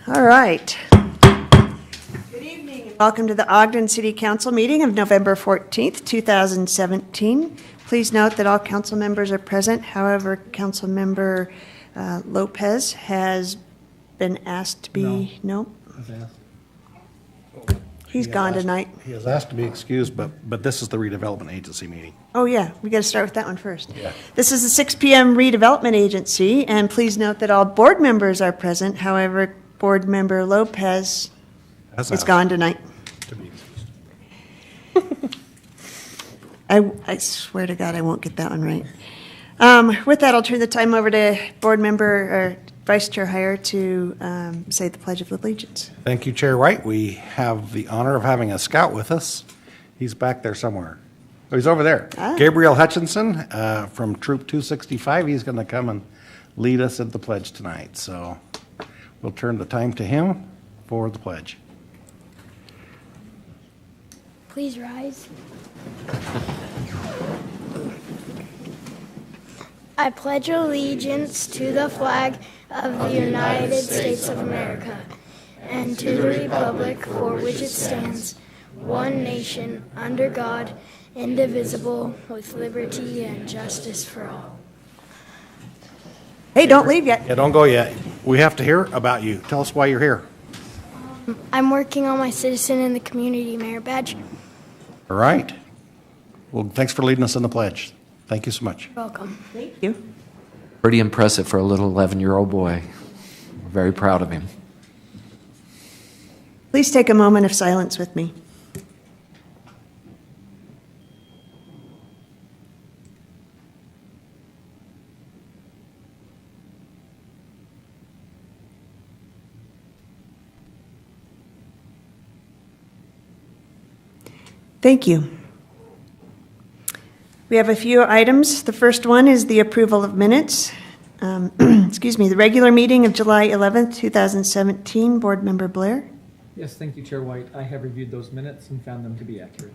All right. Good evening. Welcome to the Ogden City Council meeting of November 14th, 2017. Please note that all council members are present. However, Council Member Lopez has been asked to be... No? He's gone tonight. He has asked to be excused, but this is the redevelopment agency meeting. Oh, yeah. We got to start with that one first. Yeah. This is the 6 p.m. redevelopment agency, and please note that all board members are present. However, Board Member Lopez is gone tonight. To be excused. I swear to God, I won't get that one right. With that, I'll turn the time over to Board Member or Vice Chair Heyer to say the Pledge of Allegiance. Thank you, Chair White. We have the honor of having a scout with us. He's back there somewhere. Oh, he's over there. Gabriel Hutchinson from Troop 265. He's going to come and lead us in the pledge tonight. So we'll turn the time to him for the pledge. Please rise. I pledge allegiance to the flag of the United States of America and to the republic for which it stands, one nation, under God, indivisible, with liberty and justice for all. Hey, don't leave yet. Yeah, don't go yet. We have to hear about you. Tell us why you're here. I'm working on my Citizen in the Community Merit Badge. All right. Well, thanks for leading us in the pledge. Thank you so much. You're welcome. Thank you. Pretty impressive for a little 11-year-old boy. We're very proud of him. Please take a moment of silence with me. Thank you. We have a few items. The first one is the approval of minutes. The regular meeting of July 11th, 2017. Board Member Blair. Yes, thank you, Chair White. I have reviewed those minutes and found them to be accurate.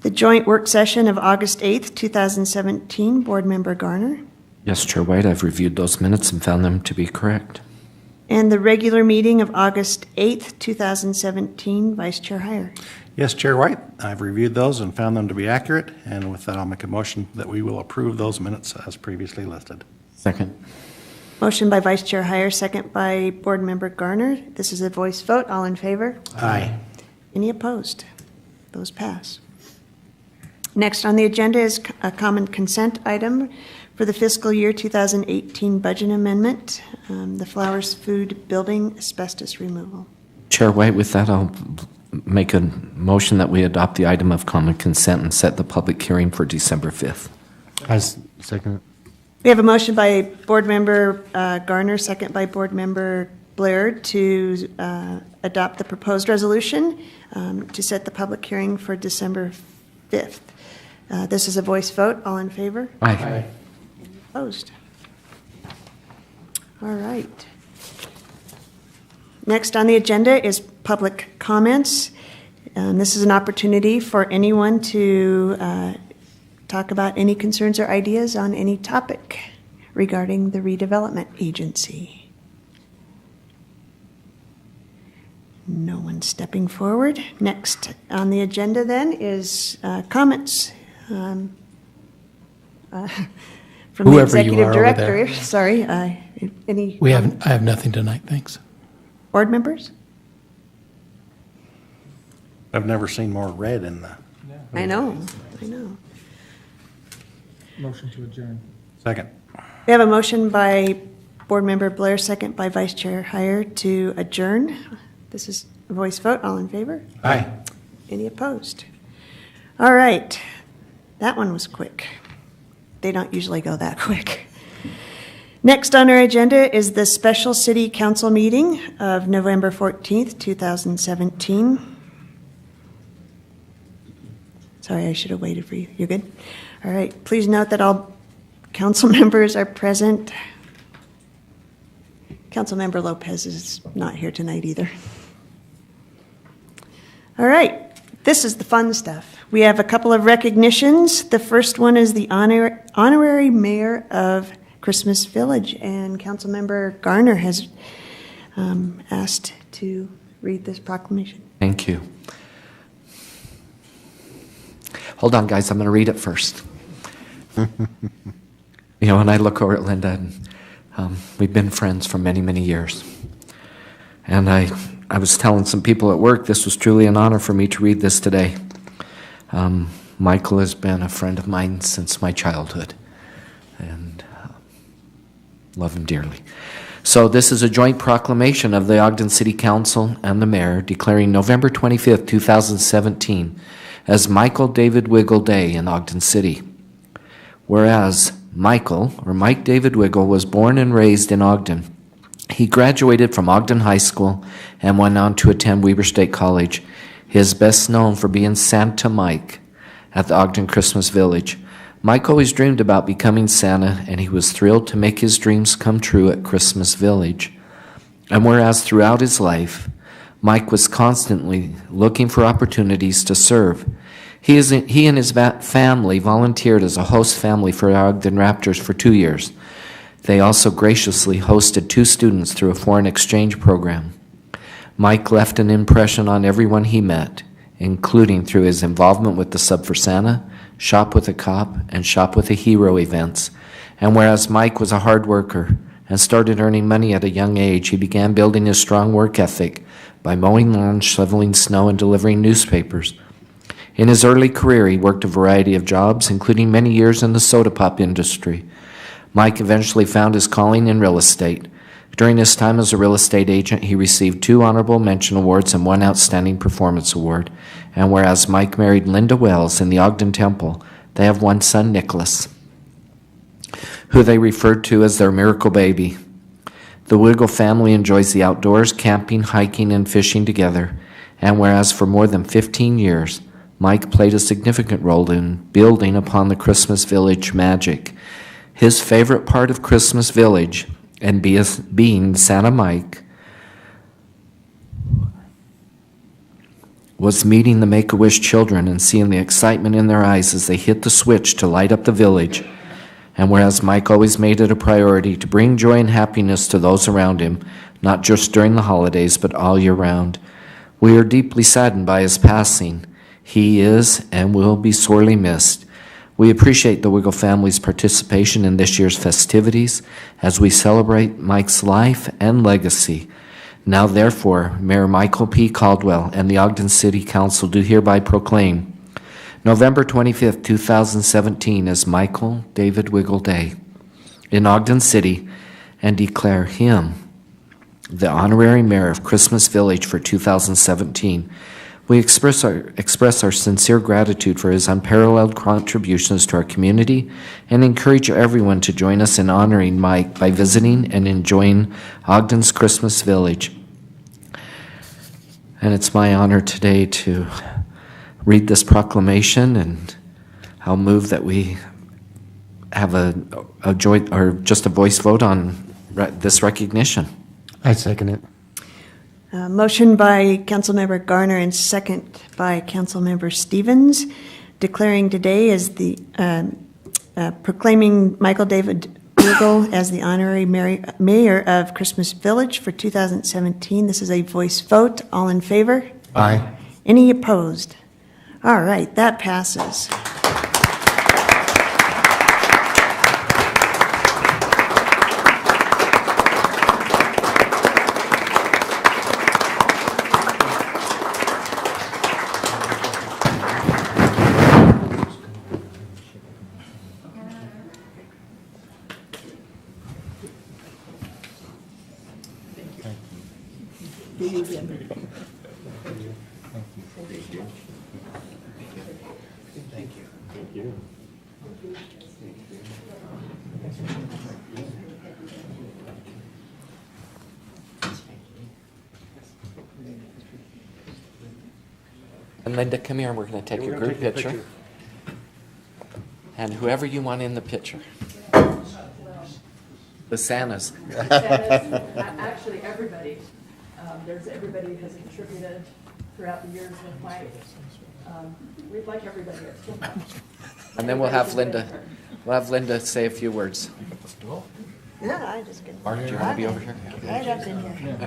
The joint work session of August 8th, 2017. Board Member Garner. Yes, Chair White, I've reviewed those minutes and found them to be correct. And the regular meeting of August 8th, 2017. Vice Chair Heyer. Yes, Chair White, I've reviewed those and found them to be accurate, and with that, I'll make a motion that we will approve those minutes as previously listed. Second. Motion by Vice Chair Heyer, second by Board Member Garner. This is a voice vote. All in favor? Aye. Any opposed? Those pass. Next on the agenda is a common consent item for the fiscal year 2018 budget amendment, the Flowers Food Building asbestos removal. Chair White, with that, I'll make a motion that we adopt the item of common consent and set the public hearing for December 5th. Second. We have a motion by Board Member Garner, second by Board Member Blair to adopt the proposed resolution to set the public hearing for December 5th. This is a voice vote. All in favor? Aye. Opposed? All right. Next on the agenda is public comments. This is an opportunity for anyone to talk about any concerns or ideas on any topic regarding the redevelopment agency. No one stepping forward. Next on the agenda then is comments from the executive director. Sorry, any? I have nothing tonight, thanks. Board members? I've never seen more red in the... I know. Motion to adjourn. Second. We have a motion by Board Member Blair, second by Vice Chair Heyer to adjourn. This is a voice vote. All in favor? Aye. Any opposed? All right. That one was quick. They don't usually go that quick. Next on our agenda is the special city council meeting of November 14th, 2017. Sorry, I should have waited for you. You're good? All right. Please note that all council members are present. Councilmember Lopez is not here tonight either. All right. This is the fun stuff. We have a couple of recognitions. The first one is the honorary mayor of Christmas Village, and Councilmember Garner has asked to read this proclamation. Thank you. Hold on, guys. I'm going to read it first. And I look over at Linda, and we've been friends for many, many years. And I was telling some people at work this was truly an honor for me to read this today. Michael has been a friend of mine since my childhood, and love him dearly. So this is a joint proclamation of the Ogden City Council and the Mayor declaring November 25th, 2017 as Michael David Wiggle Day in Ogden City. Whereas Michael, or Mike David Wiggle, was born and raised in Ogden. He graduated from Ogden High School and went on to attend Weber State College. He is best known for being Santa Mike at the Ogden Christmas Village. Mike always dreamed about becoming Santa, and he was thrilled to make his dreams come true at Christmas Village. And whereas throughout his life, Mike was constantly looking for opportunities to serve. He and his family volunteered as a host family for Ogden Raptors for 2 years. They also graciously hosted 2 students through a foreign exchange program. Mike left an impression on everyone he met, including through his involvement with the Sub for Santa, Shop with a Cop, and Shop with a Hero events. And whereas Mike was a hard worker and started earning money at a young age, he began building his strong work ethic by mowing lawns, shoveling snow, and delivering newspapers. In his early career, he worked a variety of jobs, including many years in the soda pop industry. Mike eventually found his calling in real estate. During his time as a real estate agent, he received 2 honorable mention awards and 1 outstanding performance award. And whereas Mike married Linda Wells in the Ogden Temple, they have 1 son, Nicholas, who they referred to as their miracle baby. The Wiggle family enjoys the outdoors, camping, hiking, and fishing together. And whereas for more than 15 years, Mike played a significant role in building upon the Christmas Village magic. His favorite part of Christmas Village, and being Santa Mike, was meeting the Make-A-Wish children and seeing the excitement in their eyes as they hit the switch to light up the village. And whereas Mike always made it a priority to bring joy and happiness to those around him, not just during the holidays, but all year round, we are deeply saddened by his passing. He is and will be sorely missed. We appreciate the Wiggle family's participation in this year's festivities as we celebrate Mike's life and legacy. Now, therefore, Mayor Michael P. Caldwell and the Ogden City Council do hereby proclaim November 25th, 2017 as Michael David Wiggle Day in Ogden City and declare him the honorary mayor of Christmas Village for 2017. We express our sincere gratitude for his unparalleled contributions to our community and encourage everyone to join us in honoring Mike by visiting and enjoying Ogden's Christmas Village. And it's my honor today to read this proclamation, and I'll move that we have a joint or just a voice vote on this recognition. I second it. Motion by Councilmember Garner and second by Councilmember Stevens, declaring today as the, proclaiming Michael David Wiggle as the honorary mayor of Christmas Village for 2017. This is a voice vote. All in favor? Aye. Any opposed? All right, that passes. And Linda, come here, and we're going to take a group picture. And whoever you want in the picture. The Santas. Actually, everybody. Everybody has contributed throughout the years with Mike. We'd like everybody to. And then we'll have Linda say a few words. Yeah, I just get. Mark, do you want to be over here? Right up in here.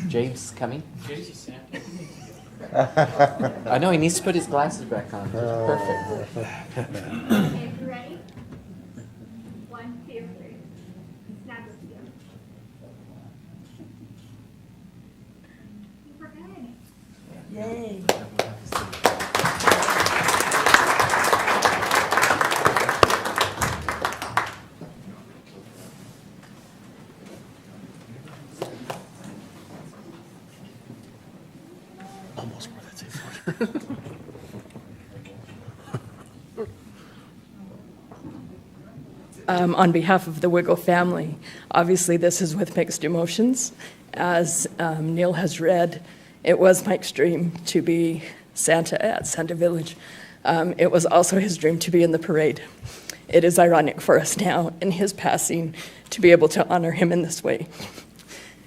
James coming? I know, he needs to put his glasses back on. Perfect. Okay, you ready? 1, 2, 3. Snap it together. We're good. Yay. On behalf of the Wiggle family, obviously this is with mixed emotions. As Neil has read, it was Mike's dream to be Santa at Santa Village. It was also his dream to be in the parade. It is ironic for us now, in his passing, to be able to honor him in this way.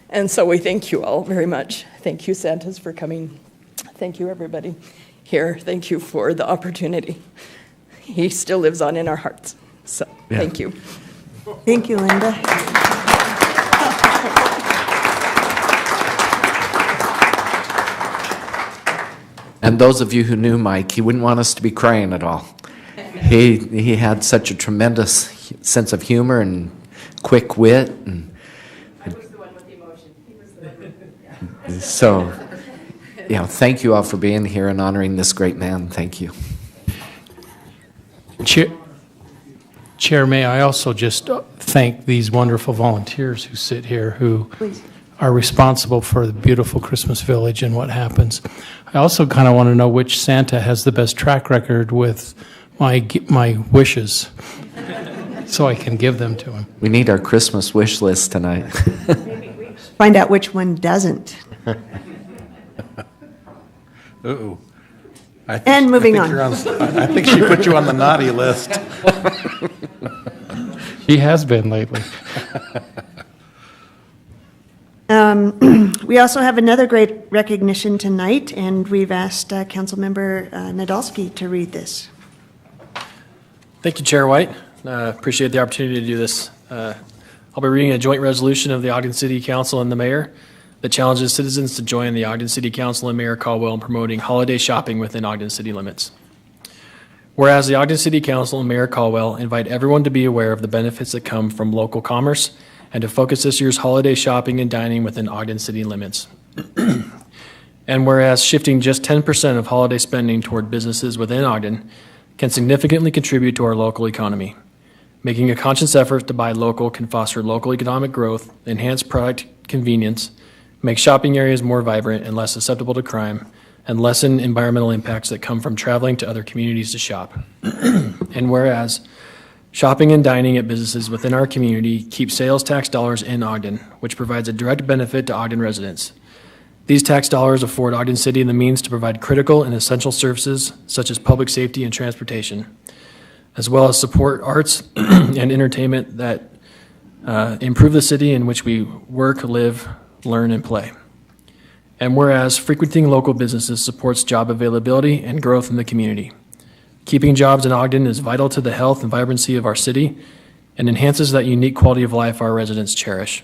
And so we thank you all very much. Thank you, Santas, for coming. Thank you, everybody here. Thank you for the opportunity. He still lives on in our hearts. So, thank you. Thank you, Linda. And those of you who knew Mike, he wouldn't want us to be crying at all. He had such a tremendous sense of humor and quick wit. And I was the one with the emotion. He was the one with, so, thank you all for being here and honoring this great man. Thank you. Chair, may I also just thank these wonderful volunteers who sit here who Please. are responsible for the beautiful Christmas Village and what happens. I also kind of want to know which Santa has the best track record with my wishes so I can give them to him. We need our Christmas wish list tonight. Find out which one doesn't. Uh-oh. And moving on. I think she put you on the naughty list. He has been lately. We also have another great recognition tonight, and we've asked Councilmember Nadolski to read this. Thank you, Chair White. Appreciate the opportunity to do this. I'll be reading a joint resolution of the Ogden City Council and the Mayor that challenges citizens to join the Ogden City Council and Mayor Caldwell in promoting holiday shopping within Ogden city limits. Whereas the Ogden City Council and Mayor Caldwell invite everyone to be aware of the benefits that come from local commerce and to focus this year's holiday shopping and dining within Ogden city limits. And whereas shifting just 10% of holiday spending toward businesses within Ogden can significantly contribute to our local economy. Making a conscious effort to buy local can foster local economic growth, enhance product convenience, make shopping areas more vibrant and less susceptible to crime, and lessen environmental impacts that come from traveling to other communities to shop. And whereas shopping and dining at businesses within our community keep sales tax dollars in Ogden, which provides a direct benefit to Ogden residents. These tax dollars afford Ogden City the means to provide critical and essential services such as public safety and transportation, as well as support arts and entertainment that improve the city in which we work, live, learn, and play. And whereas frequenting local businesses supports job availability and growth in the community. Keeping jobs in Ogden is vital to the health and vibrancy of our city and enhances that unique quality of life our residents cherish.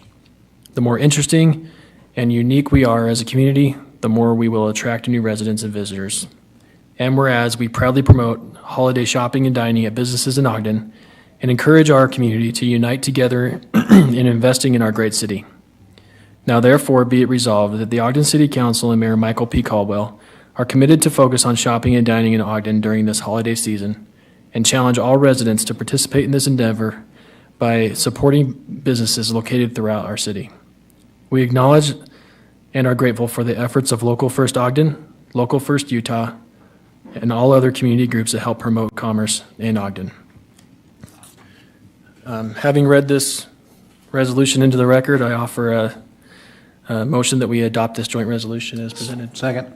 The more interesting and unique we are as a community, the more we will attract new residents and visitors. And whereas we proudly promote holiday shopping and dining at businesses in Ogden and encourage our community to unite together in investing in our great city. Now therefore be it resolved that the Ogden City Council and Mayor Michael P. Caldwell are committed to focus on shopping and dining in Ogden during this holiday season and challenge all residents to participate in this endeavor by supporting businesses located throughout our city. We acknowledge and are grateful for the efforts of Local First Ogden, Local First Utah, and all other community groups that help promote commerce in Ogden. Having read this resolution into the record, I offer a motion that we adopt this joint resolution as presented. Second.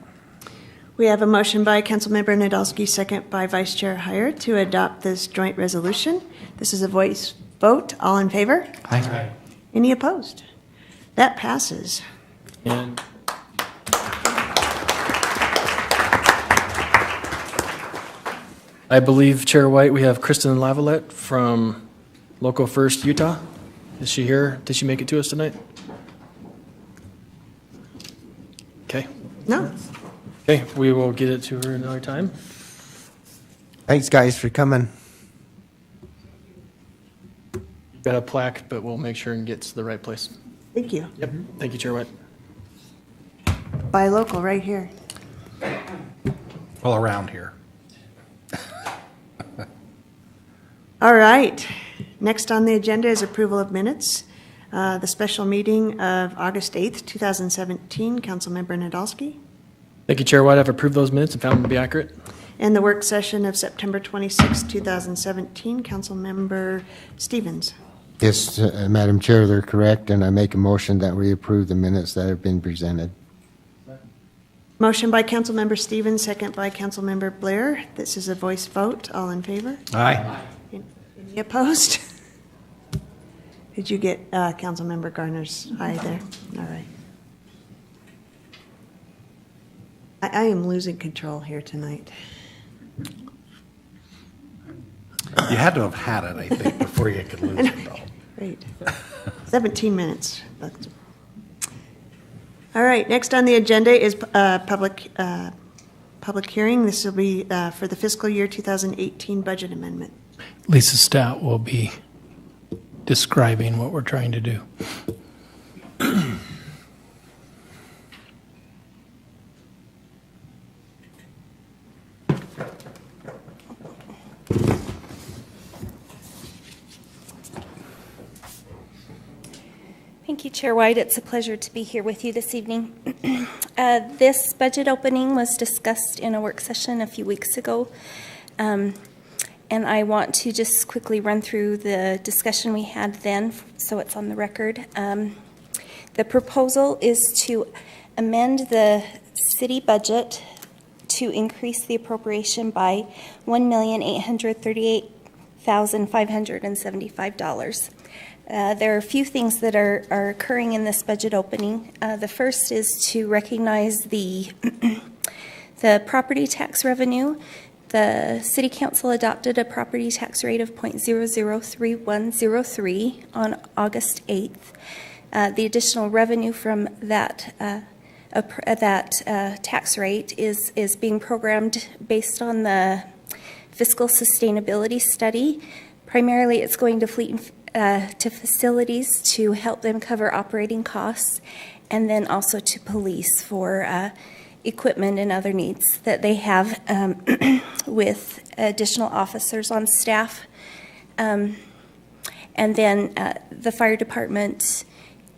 We have a motion by Councilmember Nadolski, second by Vice Chair Heyer, to adopt this joint resolution. This is a voice vote. All in favor? Aye. Any opposed? That passes. And I believe, Chair White, we have Kristen Lavalette from Local First Utah. Is she here? Did she make it to us tonight? Okay. No? Okay, we will get it to her another time. Thanks, guys, for coming. Got a plaque, but we'll make sure and get to the right place. Thank you. Yep. Thank you, Chair White. Buy local right here. Well, around here. All right. Next on the agenda is approval of minutes. The special meeting of August 8th, 2017, Councilmember Nadolski. Thank you, Chair White. I've approved those minutes and found them to be accurate. And the work session of September 26th, 2017, Councilmember Stevens. Yes, Madam Chair, they're correct, and I make a motion that we approve the minutes that have been presented. Motion by Councilmember Stevens, second by Councilmember Blair. This is a voice vote. All in favor? Aye. Any opposed? Did you get Councilmember Garner's aye there? All right. I am losing control here tonight. You had to have had it, I think, before you could lose it, though. Great. 17 minutes. All right, next on the agenda is public hearing. This will be for the fiscal year 2018 budget amendment. Lisa Stout will be describing what we're trying to do. Thank you, Chair White. It's a pleasure to be here with you this evening. This budget opening was discussed in a work session a few weeks ago, and I want to just quickly run through the discussion we had then so it's on the record. The proposal is to amend the city budget to increase the appropriation by $1,838,575. There are a few things that are occurring in this budget opening. The first is to recognize the property tax revenue. The City Council adopted a property tax rate of 0.003103 on August 8th. The additional revenue from that tax rate is being programmed based on the fiscal sustainability study. Primarily, it's going to to facilities to help them cover operating costs, and then also to police for equipment and other needs that they have with additional officers on staff. And then the fire department,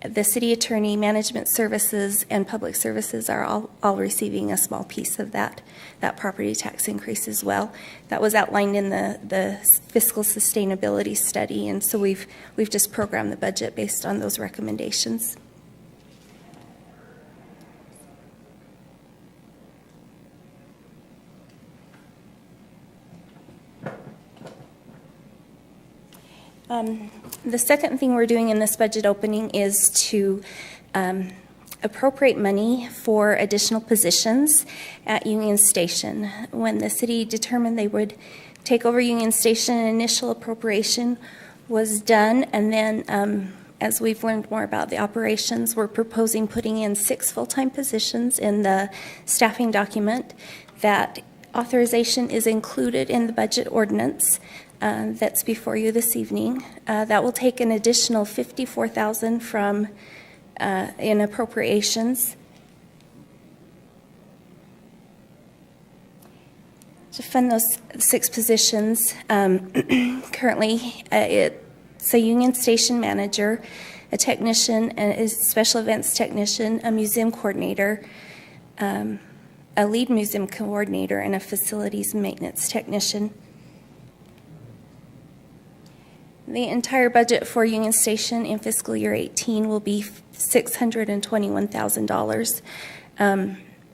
the city attorney, management services, and public services are all receiving a small piece of that property tax increase as well. That was outlined in the fiscal sustainability study, and so we've just programmed the budget based on those recommendations. The second thing we're doing in this budget opening is to appropriate money for additional positions at Union Station. When the city determined they would take over Union Station, an initial appropriation was done, and then as we've learned more about the operations, we're proposing putting in 6 full-time positions in the staffing document. That authorization is included in the budget ordinance that's before you this evening. That will take an additional $54,000 from in appropriations to fund those 6 positions. Currently, it's a Union Station manager, a technician, a special events technician, a museum coordinator, a lead museum coordinator, and a facilities maintenance technician. The entire budget for Union Station in fiscal year 18 will be $621,000.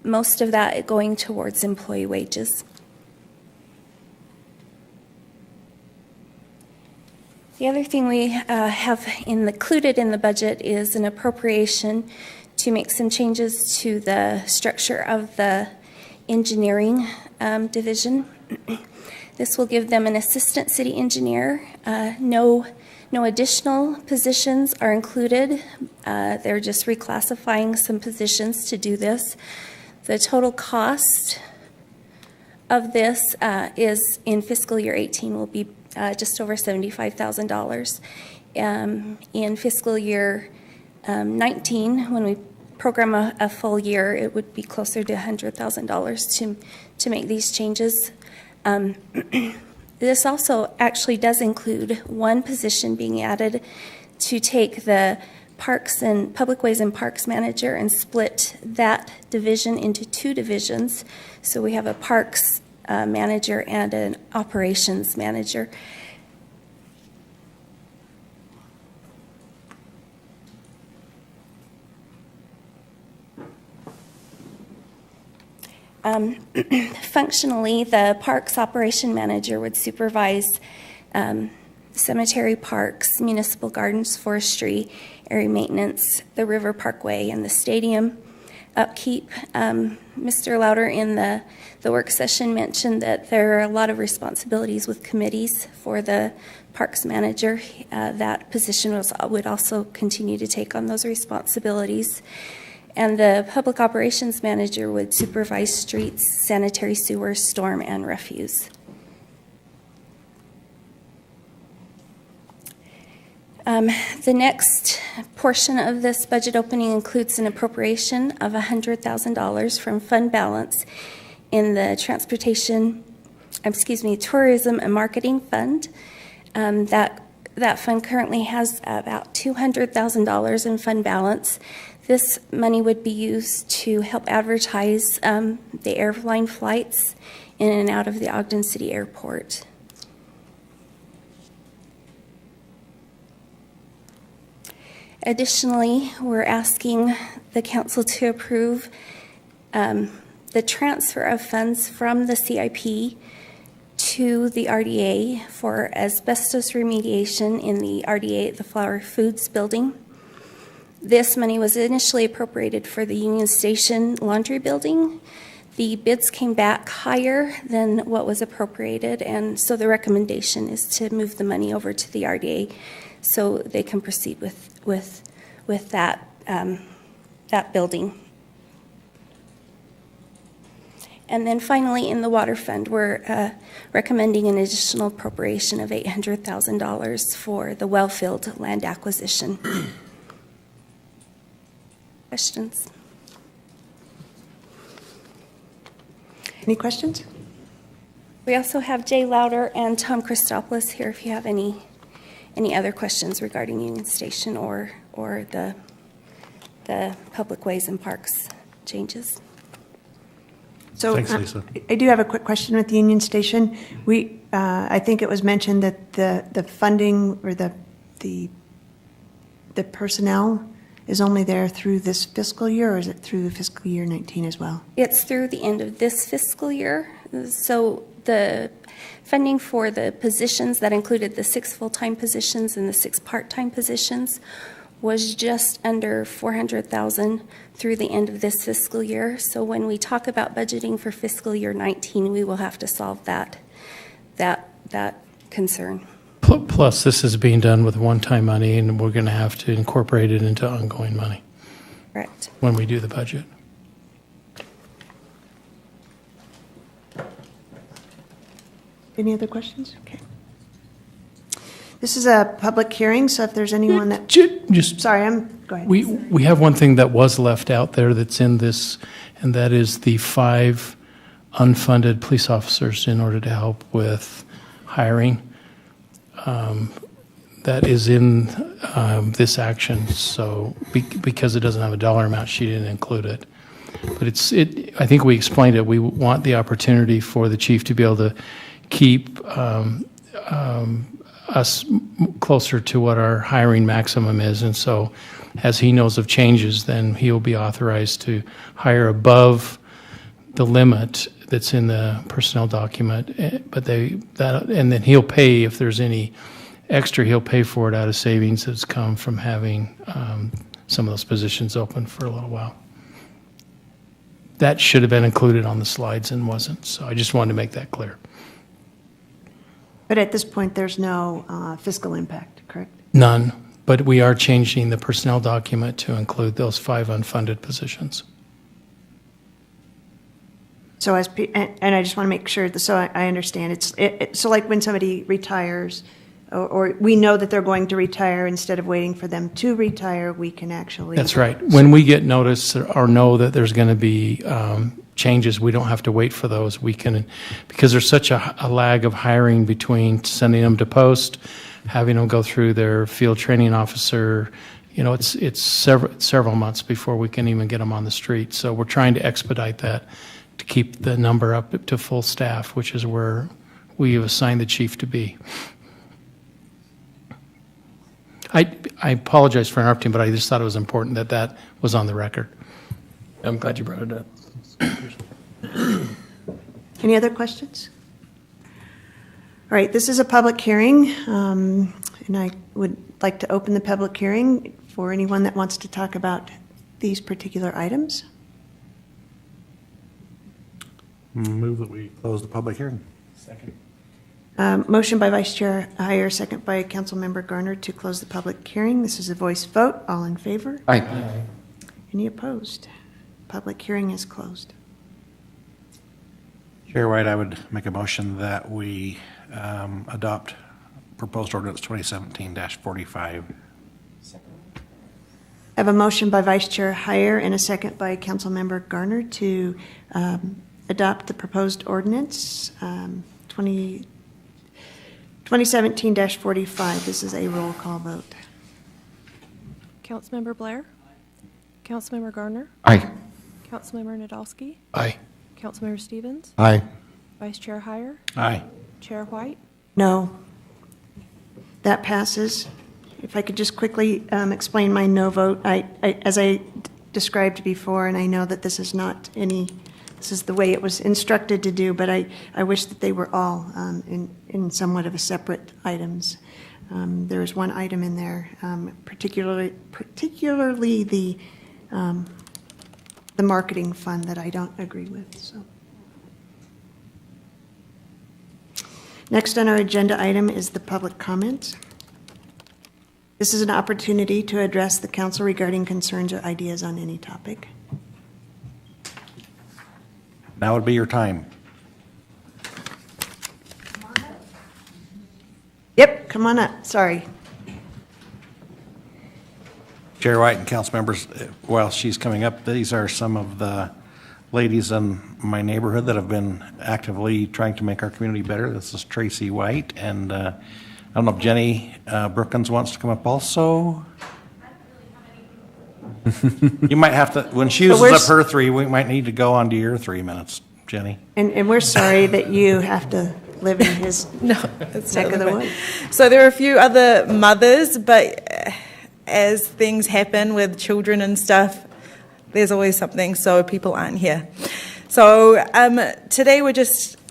Most of that going towards employee wages. The other thing we have included in the budget is an appropriation to make some changes to the structure of the engineering division. This will give them an assistant city engineer. No additional positions are included. They're just reclassifying some positions to do this. The total cost of this is in fiscal year 18 will be just over $75,000. In fiscal year 19, when we program a full year, it would be closer to $100,000 to make these changes. This also actually does include one position being added to take the Parks and Public Ways and Parks manager and split that division into two divisions. So we have a Parks manager and an operations manager. Functionally, the Parks Operation Manager would supervise cemetery parks, municipal gardens, forestry, area maintenance, the river parkway, and the stadium upkeep. Mr. Louder in the work session mentioned that there are a lot of responsibilities with committees for the Parks Manager. That position would also continue to take on those responsibilities. And the Public Operations Manager would supervise streets, sanitary sewer, storm, and refuse. The next portion of this budget opening includes an appropriation of $100,000 from fund balance in the Tourism and Marketing Fund. That fund currently has about $200,000 in fund balance. This money would be used to help advertise the airline flights in and out of the Ogden City Airport. Additionally, we're asking the council to approve the transfer of funds from the CIP to the RDA for asbestos remediation in the RDA at the Flower Foods building. This money was initially appropriated for the Union Station laundry building. The bids came back higher than what was appropriated, and so the recommendation is to move the money over to the RDA so they can proceed with that building. And then finally, in the water fund, we're recommending an additional appropriation of $800,000 for the well-filled land acquisition. Questions? Any questions? We also have Jay Louder and Tom Christopoulos here if you have any other questions regarding Union Station or the Public Ways and Parks changes. So Thanks, Lisa. I do have a quick question with the Union Station. I think it was mentioned that the funding or the personnel is only there through this fiscal year, or is it through fiscal year 19 as well? It's through the end of this fiscal year. So the funding for the positions that included the 6 full-time positions and the 6 part-time positions was just under $400,000 through the end of this fiscal year. So when we talk about budgeting for fiscal year 19, we will have to solve that concern. Plus, this is being done with one-time money, and we're going to have to incorporate it into ongoing money. Correct. When we do the budget. Any other questions? Okay. This is a public hearing, so if there's anyone that... Go ahead. We have one thing that was left out there that's in this, and that is the 5 unfunded police officers in order to help with hiring. That is in this action, so because it doesn't have a dollar amount, she didn't include it. But I think we explained it. We want the opportunity for the chief to be able to keep us closer to what our hiring maximum is, and so as he knows of changes, then he'll be authorized to hire above the limit that's in the personnel document. But and then he'll pay if there's any extra. He'll pay for it out of savings that's come from having some of those positions open for a little while. that should have been included on the slides and wasn't. So I just wanted to make that clear. But at this point, there's no fiscal impact, correct? None, but we are changing the personnel document to include those 5 unfunded positions. So and I just want to make sure, so I understand, so like when somebody retires, or we know that they're going to retire, instead of waiting for them to retire, we can actually. That's right. When we get notice or know that there's going to be changes, we don't have to wait for those. We can, because there's such a lag of hiring between sending them to post, having them go through their field training officer. You know, it's several months before we can even get them on the street. So we're trying to expedite that to keep the number up to full staff, which is where we have assigned the chief to be. I apologize for interrupting, but I just thought it was important that that was on the record. I'm glad you brought it up. Any other questions? All right, this is a public hearing, and I would like to open the public hearing for anyone that wants to talk about these particular items. Move that we close the public hearing. Second. Motion by Vice Chair Heyer, second by Councilmember Garner to close the public hearing. This is a voice vote. All in favor? Aye. Any opposed? Public hearing is closed. Chair White, I would make a motion that we adopt proposed ordinance 2017-45. I have a motion by Vice Chair Heyer and a second by Councilmember Garner to adopt the proposed ordinance 2017-45. This is a roll call vote. Councilmember Blair? Councilmember Garner? Aye. Councilmember Nadolski? Aye. Councilmember Stevens? Aye. Vice Chair Heyer? Aye. Chair White? No. That passes. If I could just quickly explain my no vote. As I described before, and I know that this is not this is the way it was instructed to do, but I wish that they were all in somewhat of a separate items. There is one item in there, particularly the marketing fund, that I don't agree with. So. Next on our agenda item is the public comment. This is an opportunity to address the council regarding concerns or ideas on any topic. Now would be your time. Yep, come on up. Sorry. Chair White and council members, while she's coming up, these are some of the ladies in my neighborhood that have been actively trying to make our community better. This is Tracy White, and I don't know if Jenny Brookins wants to come up also. You might have to, when she uses up her 3, we might need to go on to your 3 minutes, Jenny. And we're sorry that you have to live in his neck of the woods. So there are a few other mothers, but as things happen with children and stuff, there's always something, so people aren't here. So today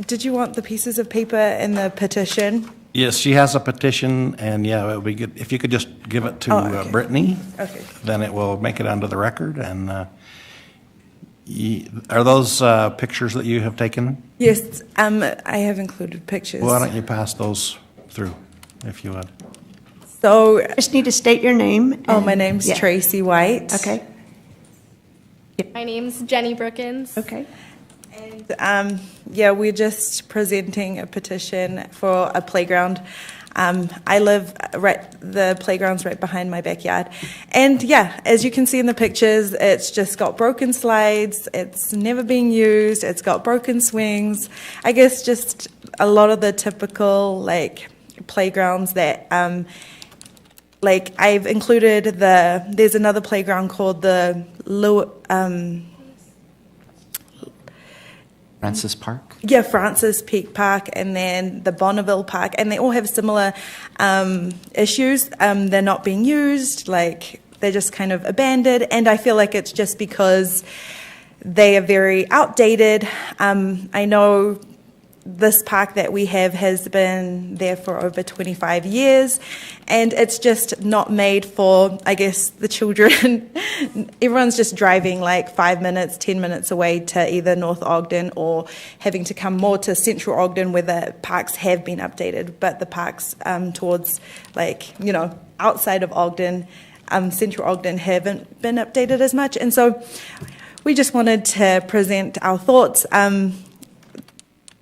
did you want the pieces of paper and the petition? Yes, she has a petition, and yeah, it would be good if you could just give it to Brittany. Okay. Then it will make it onto the record. And are those pictures that you have taken? Yes, I have included pictures. Why don't you pass those through, if you would? So just need to state your name. My name's Tracy White. Okay. My name's Jenny Brookins. Okay. And we're just presenting a petition for a playground. I live the playground's right behind my backyard. And as you can see in the pictures, it's just got broken slides, it's never being used, it's got broken swings. I guess just a lot of the typical playgrounds that I've included there's another playground called the Francis Park? Yeah, Francis Peak Park, and then the Bonneville Park, and they all have similar issues. They're not being used, they're just kind of abandoned, and I feel like it's just because they are very outdated. I know this park that we have has been there for over 25 years, and it's just not made for, I guess, the children. Everyone's just driving like 5 minutes, 10 minutes away to either North Ogden or having to come more to Central Ogden where the parks have been updated, but the parks towards outside of Ogden, Central Ogden haven't been updated as much, and so we just wanted to present our thoughts.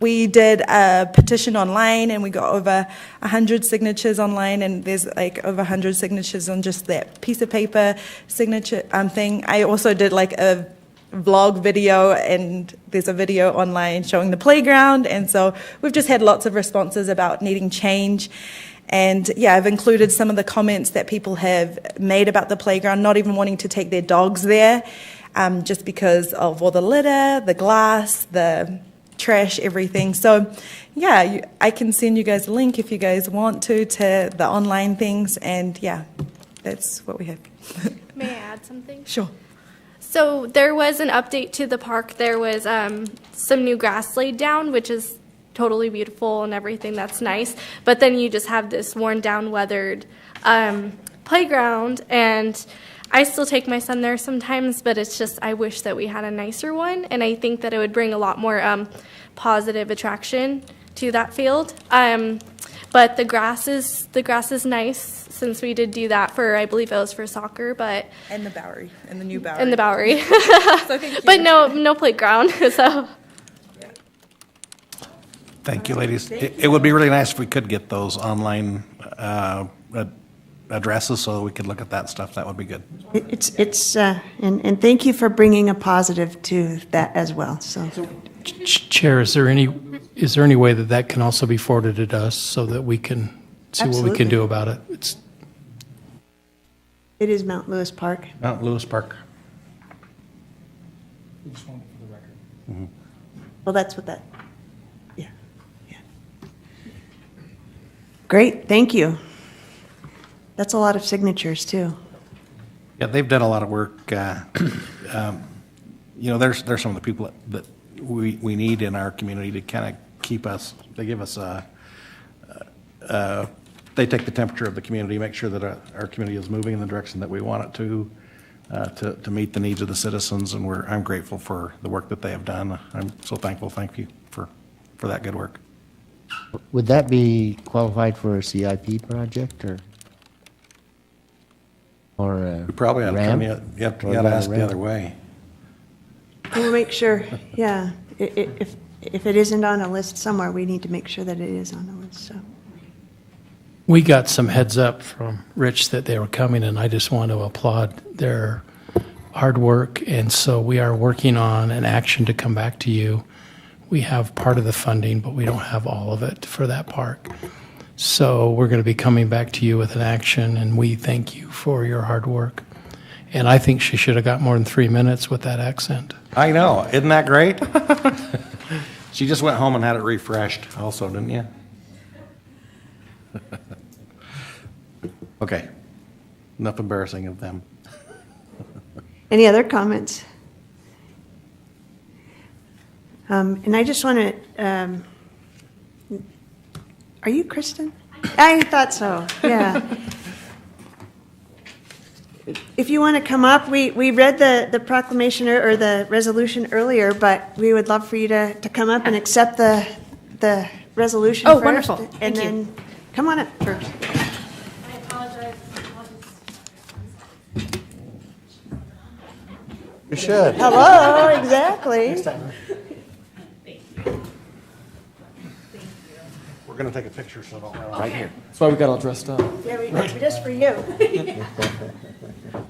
We did a petition online and we got over 100 signatures online, and there's like over 100 signatures on just that piece of paper signature thing. I also did like a vlog video, and there's a video online showing the playground, and so we've just had lots of responses about needing change. And yeah, I've included some of the comments that people have made about the playground, not even wanting to take their dogs there, just because of all the litter, the glass, the trash, everything. So yeah, I can send you guys a link if you guys want to the online things, and yeah, that's what we have. May I add something? Sure. So there was an update to the park. There was some new grass laid down, which is totally beautiful and everything. That's nice. But then you just have this worn down, weathered playground, and I still take my son there sometimes, but it's just I wish that we had a nicer one, and I think that it would bring a lot more positive attraction to that field. But the grass is nice, since we did do that for, I believe it was for soccer, but and the Bowery, and the new Bowery. And the Bowery. So thank you. But no playground. So Thank you, ladies. It would be really nice if we could get those online addresses so we could look at that stuff. That would be good. And thank you for bringing a positive to that as well. So, Chair, is there any way that can also be forwarded to us so that we can see what we can do about it? It is Mount Lewis Park. Mount Lewis Park. We just want it for the record. Mm-hmm. Well, that's what that. Yeah. Great. Thank you. That's a lot of signatures too. Yeah, they've done a lot of work. There's some of the people that we need in our community to kind of keep us. They give us they take the temperature of the community, make sure that our community is moving in the direction that we want it to meet the needs of the citizens. And I'm grateful for the work that they have done. I'm so thankful. Thank you for that good work. Would that be qualified for a CIP project or We probably ought to ramp? you have to ask the other way. We'll make sure, yeah, if it isn't on a list somewhere, we need to make sure that it is on the list, so. We got some heads up from Rich that they were coming, and I just want to applaud their hard work. And so we are working on an action to come back to you. We have part of the funding, but we don't have all of it for that park. So we're going to be coming back to you with an action, and we thank you for your hard work. And I think she should have got more than 3 minutes with that accent. I know. Isn't that great? She just went home and had it refreshed also, didn't you? Okay. Enough embarrassing of them. Any other comments? And I just want to, are you Kristen? I thought so, yeah. If you want to come up, we read the proclamation or the resolution earlier, but we would love for you to come up and accept the resolution first. Oh, wonderful. And Thank you. then come on up first. I apologize. You should. Hello, exactly. We're going to take a picture, so don't run Right here. That's why we got all dressed up. Yeah, we just for you.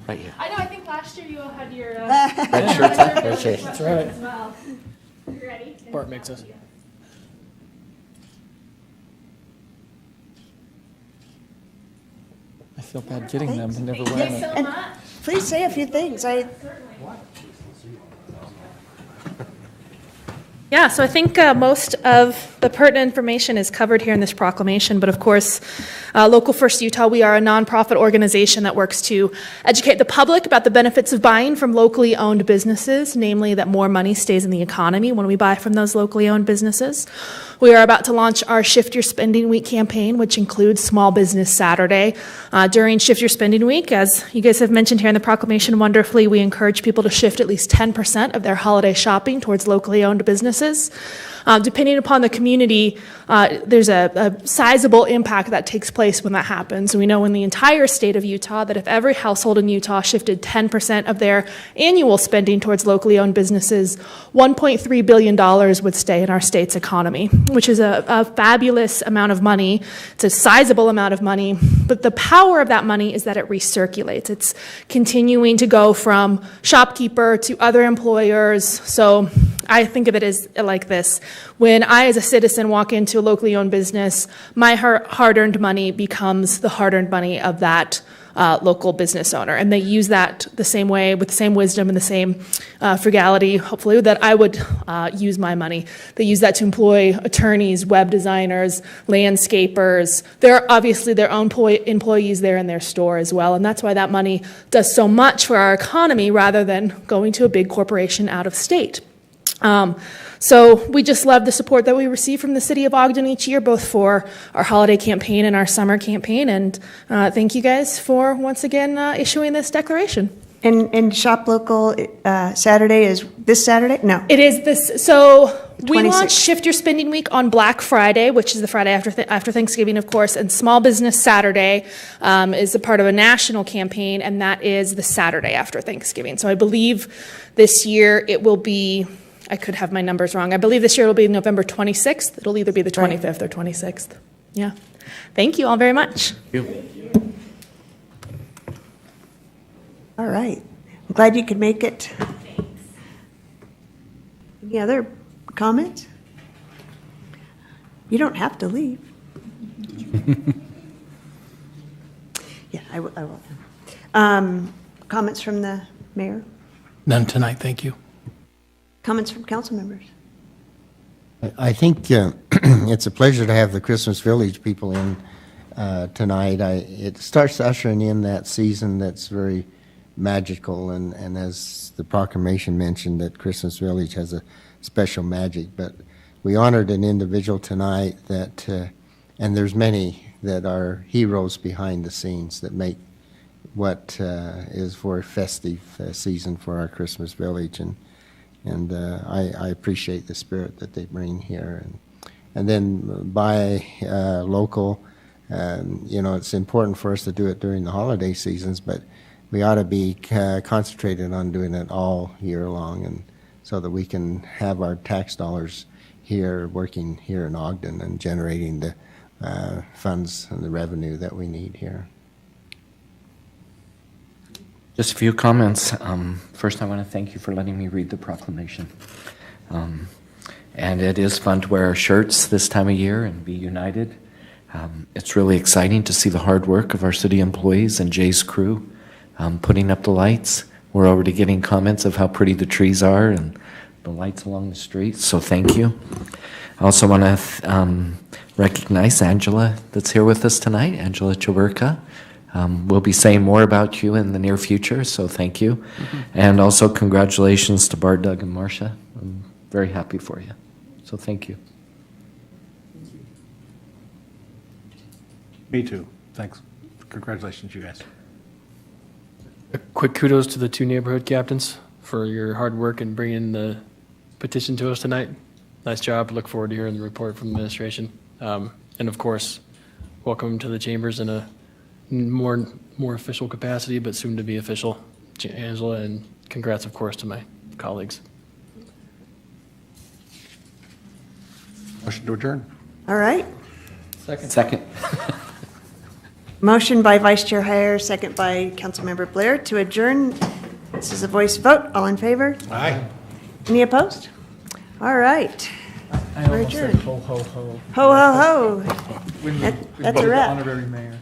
Right here. I know. I think last year you all had your Red shirts. That's right. as well. You ready? Bart makes us. I feel bad getting them and never wearing them. And please say a few things. Yeah, so I think most of The pertinent information is covered here in this proclamation, but of course, Local First Utah, we are a nonprofit organization that works to educate the public about the benefits of buying from locally owned businesses, namely that more money stays in the economy when we buy from those locally owned businesses. We are about to launch our Shift Your Spending Week campaign, which includes Small Business Saturday. During Shift Your Spending Week, as you guys have mentioned here in the proclamation wonderfully, we encourage people to shift at least 10% of their holiday shopping towards locally owned businesses. Depending upon the community, there's a sizable impact that takes place when that happens. We know in the entire state of Utah that if every household in Utah shifted 10% of their annual spending towards locally owned businesses, $1.3 billion would stay in our state's economy, which is a fabulous amount of money. It's a sizable amount of money, but the power of that money is that it recirculates. It's continuing to go from shopkeeper to other employers. So I think of it as like this. When I, as a citizen, walk into a locally owned business, my hard-earned money becomes the hard-earned money of that local business owner. And they use that the same way, with the same wisdom and the same frugality, hopefully, that I would use my money. They use that to employ attorneys, web designers, landscapers. There are obviously their own employees there in their store as well. And that's why that money does so much for our economy rather than going to a big corporation out of state. So we just love the support that we receive from the city of Ogden each year, both for our holiday campaign and our summer campaign. And thank you guys for once again issuing this declaration. And Shop Local Saturday is this Saturday? No. It is this. So we 26th. launched Shift Your Spending Week on Black Friday, which is the Friday after Thanksgiving, of course. And Small Business Saturday is a part of a national campaign, and that is the Saturday after Thanksgiving. So I believe this year it will be, I could have my numbers wrong. I believe this year it will be November 26th. It'll either be the 25th or 26th. Yeah. Thank you all very much. All right. I'm glad you could make it. Any other comments? You don't have to leave. Yeah, I will. Comments from the mayor? None tonight, thank you. Comments from council members? I think it's a pleasure to have the Christmas Village people in tonight. It starts ushering in that season that's very magical, and as the proclamation mentioned, that Christmas Village has a special magic. But we honored an individual tonight that, and there's many that are heroes behind the scenes that make what is for a festive season for our Christmas Village, and I appreciate the spirit that they bring here. And then by local, it's important for us to do it during the holiday seasons, but we ought to be concentrated on doing it all year long, and so that we can have our tax dollars here, working here in Ogden and generating the funds and the revenue that we need here. Just a few comments. First, I want to thank you for letting me read the proclamation. And it is fun to wear our shirts this time of year and be united. It's really exciting to see the hard work of our city employees and Jay's crew putting up the lights. We're already getting comments of how pretty the trees are and the lights along the streets, so thank you. I also want to recognize Angela that's here with us tonight, Angela Chawerka. We'll be saying more about you in the near future, so thank you. Mm-hmm. And also congratulations to Bart, Doug, and Marcia. I'm very happy for you, so thank you. Me too. Thanks. Congratulations, you guys. A quick kudos to the two neighborhood captains for your hard work in bringing the petition to us tonight. Nice job. Look forward to hearing the report from the administration. And of course, welcome to the chambers in a more official capacity, but soon to be official, Angela, and congrats, of course, to my colleagues. Motion to adjourn. All right. Second. Motion by Vice Chair Heyer, second by Councilmember Blair to adjourn. This is a voice vote. All in favor? Aye. Any opposed? All right. I We're almost said adjourned. ho, ho, ho. Ho, ho, ho. We That's a voted wrap. Honorary mayor.